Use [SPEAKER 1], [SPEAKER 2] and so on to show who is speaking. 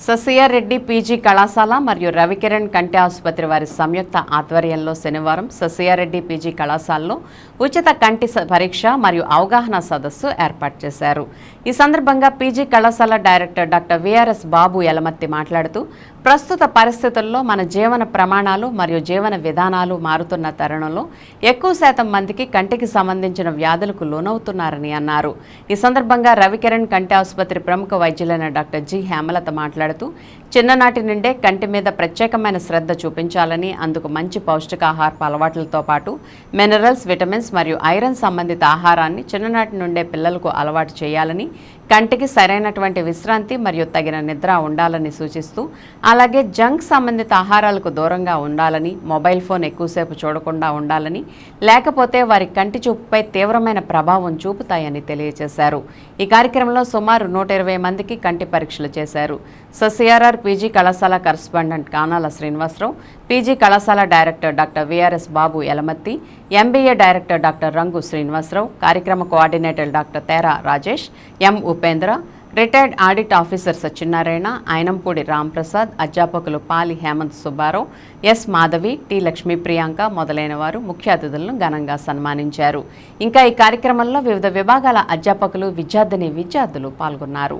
[SPEAKER 1] ససియారెడ్డి PG కళాశాల మరియు రవికిరణ్ కంటి ఆసుపత్రి వారి సంయుక్త ఆధ్వర్యంలో శనివారం ససియారెడ్డి పీజీ కళాశాలలో ఉచిత కంటి పరీక్ష మరియు అవగాహన సదస్సు ఏర్పాటు చేశారు. ఈ సందర్భంగా పీజీ కళాశాల డైరెక్టర్ డాక్టర్ విఆర్ఎస్ బాబు యలమత్తి మాట్లాడుతూ ప్రస్తుత పరిస్థితుల్లో మన జీవన ప్రమాణాలు మరియు జీవన విధానాలు మారుతున్న తరుణంలో ఎక్కువ శాతం మందికి కంటికి సంబంధించిన వ్యాధులకు లోనవుతున్నారని అన్నారు. ఈ సందర్భంగా రవికిరణ్ కంటి ఆసుపత్రి ప్రముఖ వైద్యులైన డాక్టర్ జి హేమలత మాట్లాడుతూ చిన్ననాటి నుండే కంటి మీద ప్రత్యేకమైన శ్రద్ధ చూపించాలని, అందుకు మంచి పౌష్టికాహారపు అలవాట్లతో పాటు మినరల్స్, విటమిన్స్ మరియు ఐరన్ సంబంధిత ఆహారాన్ని చిన్ననాటి నుండే పిల్లలకు అలవాటు చేయాలని, కంటికి సరైనటువంటి విశ్రాంతి మరియు తగిన నిద్ర ఉండాలని సూచిస్తూ, అలాగే జంక్ సంబంధిత ఆహారాలకు దూరంగా ఉండాలని, మొబైల్ ఫోన్ ఎక్కువసేపు చూడకుండా ఉండాలని, లేకపోతే వారి కంటి చూపుపై తీవ్రమైన ప్రభావం చూపుతాయని తెలియజేశారు. ఈ కార్యక్రమంలో సుమారు 120 మందికి కంటి పరీక్షలు చేశారు. ససిఆర్ఆర్ పీజీ కళాశాల కరస్పాండెంట్ కానాల శ్రీనివాసరావు, పీజీ కళాశాల director doctor V R S Babu Yalamatti, MBA director doctor Rangu Srinivasarao, కార్యక్రమ coordinator doctor Tera Rajesh, M Upendra, retired audit officer Satyanarayana, Ayanampudi Ramprasad, అధ్యాపకులు పాలి హేమంత్ సుబ్బారావు, ఎస్ మాధవి, టి లక్ష్మీ ప్రియాంక మొదలైన వారు ముఖ్య అతిథులను ఘనంగా సన్మానించారు. ఇంకా ఈ కార్యక్రమంలో వివిధ విభాగాల అధ్యాపకులు, విద్యార్థిని విద్యార్థులు పాల్గొన్నారు.